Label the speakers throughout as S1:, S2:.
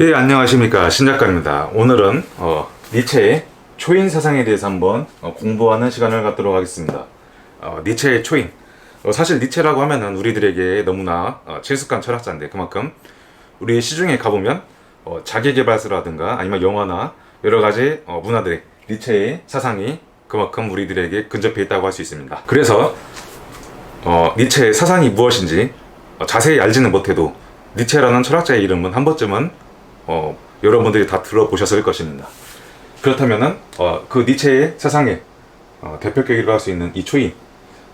S1: 예, 안녕하십니까. 신작가입니다. 오늘은 니체의 초인 사상에 대해서 한번 공부하는 시간을 갖도록 하겠습니다. 니체의 초인. 사실 니체라고 하면은 우리들에게 너무나 친숙한 철학자인데, 그만큼 우리 시중에 가보면 자기계발서라든가 아니면 영화나 여러 가지 문화들의 니체의 사상이 그만큼 우리들에게 근접해 있다고 할 수 있습니다. 그래서 니체의 사상이 무엇인지 자세히 알지는 못해도 니체라는 철학자의 이름은 한 번쯤은 여러분들이 다 들어보셨을 것입니다. 그렇다면은 그 니체의 사상의 대표격이라고 할 수 있는 이 초인,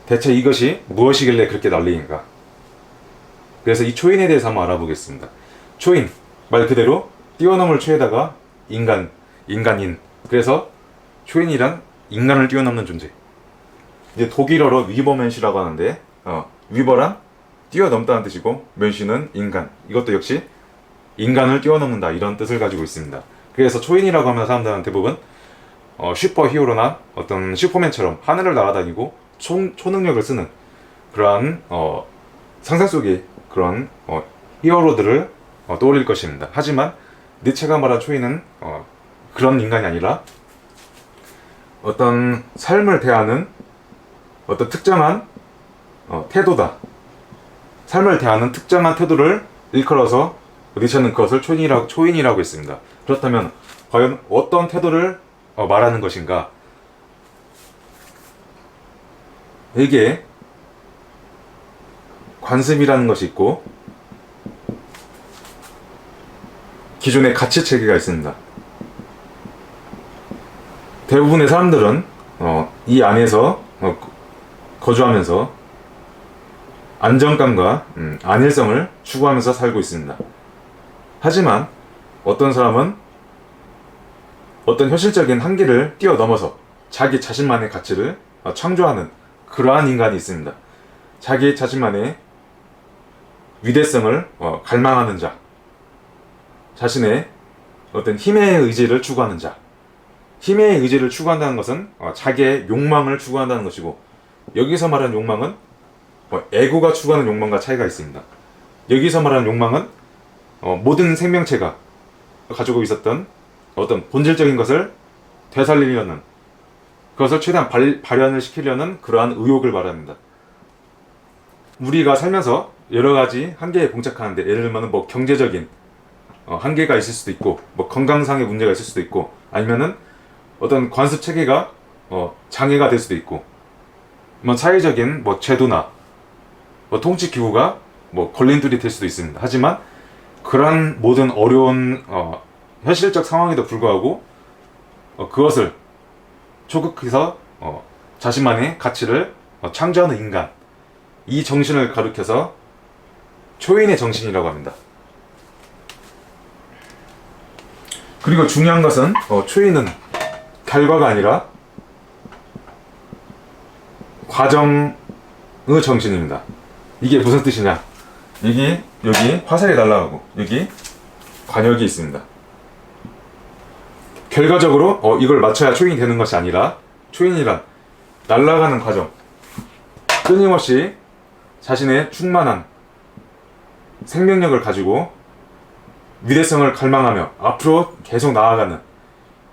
S1: 대체 이것이 무엇이길래 그렇게 난리인가? 그래서 이 초인에 대해서 한번 알아보겠습니다. 초인, 말 그대로 뛰어넘을 초에다가 인간인. 그래서 초인이란 인간을 뛰어넘는 존재. 이제 독일어로 위버맨시라고 하는데 위버란 뛰어넘다는 뜻이고 맨시는 인간. 이것도 역시 인간을 뛰어넘는다, 이런 뜻을 가지고 있습니다. 그래서 초인이라고 하면 사람들은 대부분 슈퍼 히어로나 어떤 슈퍼맨처럼 하늘을 날아다니고 초능력을 쓰는 그러한 상상 속의 그런 히어로들을 떠올릴 것입니다. 하지만 니체가 말한 초인은 그런 인간이 아니라 어떤 삶을 대하는 어떤 특정한 태도다. 삶을 대하는 특정한 태도를 일컬어서 니체는 그것을 초인이라고 했습니다. 그렇다면 과연 어떤 태도를 말하는 것인가? 이게 관습이라는 것이 있고 기존의 가치 체계가 있습니다. 대부분의 사람들은 이 안에서 거주하면서 안정감과 안일성을 추구하면서 살고 있습니다. 하지만 어떤 사람은 어떤 현실적인 한계를 뛰어넘어서 자기 자신만의 가치를 창조하는 그러한 인간이 있습니다. 자기 자신만의 위대성을 갈망하는 자, 자신의 어떤 힘의 의지를 추구하는 자. 힘의 의지를 추구한다는 것은 자기의 욕망을 추구한다는 것이고, 여기서 말하는 욕망은 에고가 추구하는 욕망과 차이가 있습니다. 여기서 말하는 욕망은 모든 생명체가 가지고 있었던 어떤 본질적인 것을 되살리려는, 그것을 최대한 발현을 시키려는 그러한 의욕을 말합니다. 우리가 살면서 여러 가지 한계에 봉착하는데, 예를 들면 뭐 경제적인 한계가 있을 수도 있고, 뭐 건강상의 문제가 있을 수도 있고, 아니면은 어떤 관습 체계가 장애가 될 수도 있고, 뭐 사회적인 뭐 제도나 뭐 통치 기구가 뭐 걸림돌이 될 수도 있습니다. 하지만 그러한 모든 어려운 현실적 상황에도 불구하고 그것을 초극해서 자신만의 가치를 창조하는 인간, 이 정신을 가리켜서 초인의 정신이라고 합니다. 그리고 중요한 것은 초인은 결과가 아니라 과정의 정신입니다. 이게 무슨 뜻이냐? 여기 화살이 날아가고 여기 관역이 있습니다. 결과적으로 이걸 맞춰야 초인이 되는 것이 아니라, 초인이란 날아가는 과정, 끊임없이 자신의 충만한 생명력을 가지고 위대성을 갈망하며 앞으로 계속 나아가는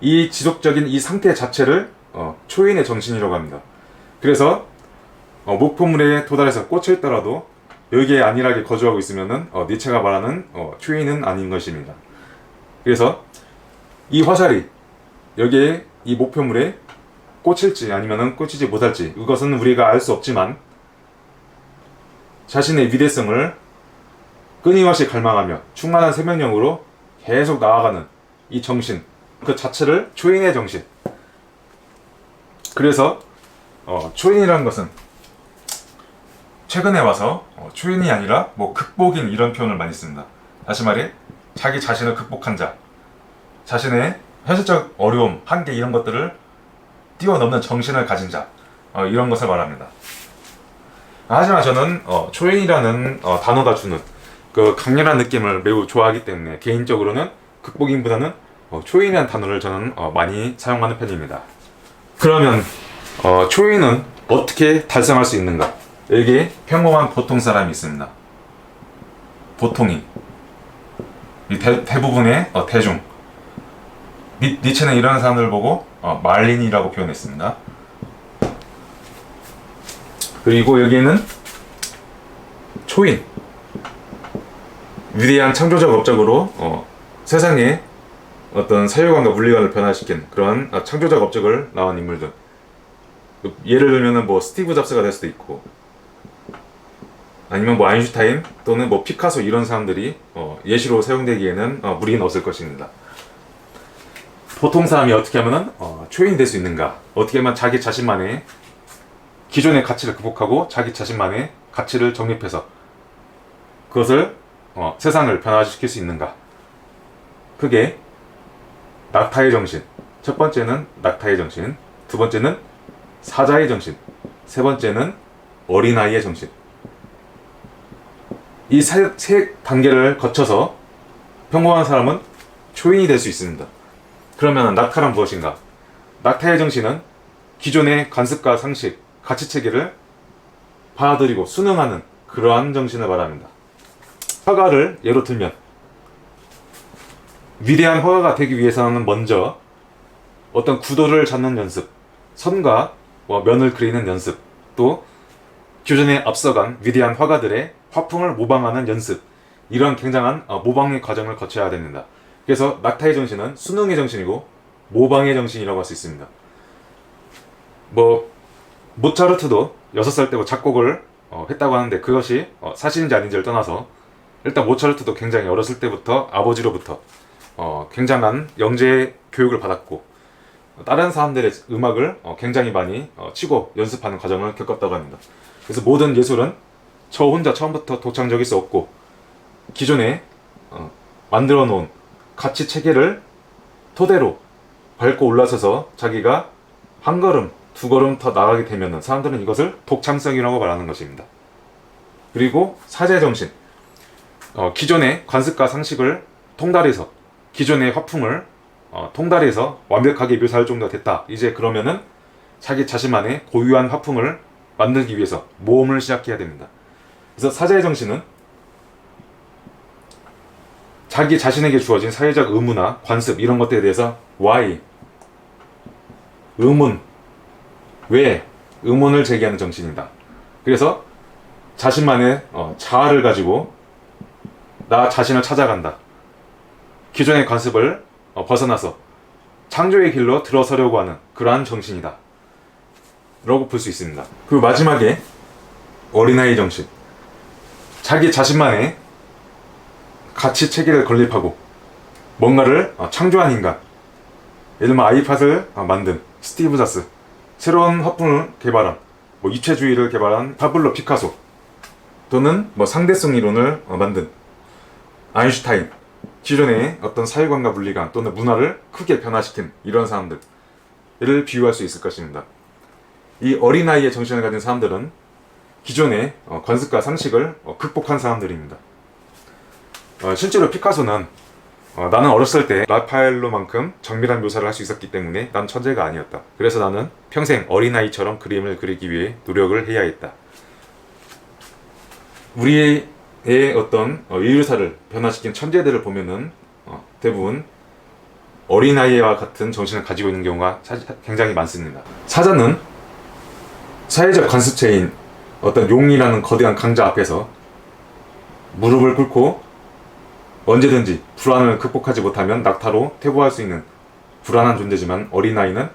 S1: 이 지속적인 이 상태 자체를 초인의 정신이라고 합니다. 그래서 목표물에 도달해서 꽂혀 있더라도 여기에 안일하게 거주하고 있으면은 니체가 말하는 초인은 아닌 것입니다. 그래서 이 화살이 여기에 이 목표물에 꽂힐지 아니면은 꽂히지 못할지, 이것은 우리가 알 수 없지만 자신의 위대성을 끊임없이 갈망하며 충만한 생명력으로 계속 나아가는 이 정신, 그 자체를 초인의 정신. 그래서 초인이라는 것은 최근에 와서 초인이 아니라 뭐 극복인, 이런 표현을 많이 씁니다. 다시 말해 자기 자신을 극복한 자, 자신의 현실적 어려움, 한계, 이런 것들을 뛰어넘는 정신을 가진 자, 이런 것을 말합니다. 하지만 저는 초인이라는 단어가 주는 그 강렬한 느낌을 매우 좋아하기 때문에 개인적으로는 극복인보다는 초인이라는 단어를 저는 많이 사용하는 편입니다. 그러면 초인은 어떻게 달성할 수 있는가? 여기에 평범한 보통 사람이 있습니다. 보통인. 이 대부분의 대중. 니체는 이런 사람들을 보고 말린이라고 표현했습니다. 그리고 여기에는 초인, 위대한 창조적 업적으로 세상에 어떤 사회관과 물리관을 변화시킨 그런 창조적 업적을 낳은 인물들. 예를 들면은 뭐 스티브 잡스가 될 수도 있고, 아니면 뭐 아인슈타인 또는 뭐 피카소 이런 사람들이 예시로 사용되기에는 무리는 없을 것입니다. 보통 사람이 어떻게 하면은 초인이 될 수 있는가? 어떻게 하면 자기 자신만의 기존의 가치를 극복하고 자기 자신만의 가치를 정립해서 그것을 세상을 변화시킬 수 있는가? 그게 낙타의 정신. 첫 번째는 낙타의 정신, 두 번째는 사자의 정신, 세 번째는 어린아이의 정신. 이 세 단계를 거쳐서 평범한 사람은 초인이 될 수 있습니다. 그러면 낙타란 무엇인가? 낙타의 정신은 기존의 관습과 상식, 가치체계를 받아들이고 순응하는 그러한 정신을 말합니다. 화가를 예로 들면 위대한 화가가 되기 위해서는 먼저 어떤 구도를 잡는 연습, 선과 면을 그리는 연습, 또 기존에 앞서간 위대한 화가들의 화풍을 모방하는 연습, 이런 굉장한 모방의 과정을 거쳐야 됩니다. 그래서 낙타의 정신은 순응의 정신이고 모방의 정신이라고 할 수 있습니다. 모차르트도 6살 때부터 작곡을 했다고 하는데 그것이 사실인지 아닌지를 떠나서 일단 모차르트도 굉장히 어렸을 때부터 아버지로부터 굉장한 영재 교육을 받았고 다른 사람들의 음악을 굉장히 많이 치고 연습하는 과정을 겪었다고 합니다. 그래서 모든 예술은 저 혼자 처음부터 독창적일 수 없고 기존에 만들어 놓은 가치 체계를 토대로 밟고 올라서서 자기가 한 걸음, 두 걸음 더 나가게 되면 사람들은 이것을 독창성이라고 말하는 것입니다. 그리고 사제 정신. 기존의 관습과 상식을 통달해서 기존의 화풍을 통달해서 완벽하게 묘사할 정도가 됐다. 이제 그러면은 자기 자신만의 고유한 화풍을 만들기 위해서 모험을 시작해야 됩니다. 그래서 사제의 정신은 자기 자신에게 주어진 사회적 의무나 관습 이런 것들에 대해서 why, 의문, 왜, 의문을 제기하는 정신이다. 그래서 자신만의 자아를 가지고 나 자신을 찾아간다. 기존의 관습을 벗어나서 창조의 길로 들어서려고 하는 그러한 정신이다 라고 볼 수 있습니다. 그리고 마지막에 어린아이 정신. 자기 자신만의 가치 체계를 건립하고 뭔가를 창조한 인간. 예를 들면 아이팟을 만든 스티브 잡스, 새로운 화풍을 개발한 입체주의를 개발한 파블로 피카소, 또는 상대성 이론을 만든 아인슈타인, 기존의 어떤 사회관과 물리관 또는 문화를 크게 변화시킨 이런 사람들을 비유할 수 있을 것입니다. 이 어린아이의 정신을 가진 사람들은 기존의 관습과 상식을 극복한 사람들입니다. 실제로 피카소는 나는 어렸을 때 라파엘로만큼 정밀한 묘사를 할 수 있었기 때문에 난 천재가 아니었다. 그래서 나는 평생 어린아이처럼 그림을 그리기 위해 노력을 해야 했다. 우리의 어떤 인류사를 변화시킨 천재들을 보면은 대부분 어린아이와 같은 정신을 가지고 있는 경우가 굉장히 많습니다. 사자는 사회적 관습체인 어떤 용이라는 거대한 강자 앞에서 무릎을 꿇고 언제든지 불안을 극복하지 못하면 낙타로 퇴보할 수 있는 불안한 존재지만 어린아이는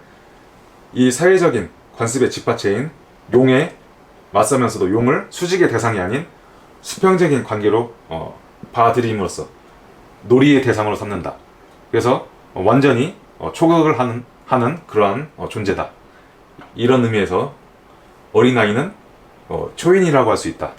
S1: 이 사회적인 관습의 집합체인 용에 맞서면서도 용을 수직의 대상이 아닌 수평적인 관계로 받아들임으로써 놀이의 대상으로 삼는다. 그래서 완전히 초극을 하는 그러한 존재다. 이런 의미에서 어린아이는 초인이라고 할 수 있다.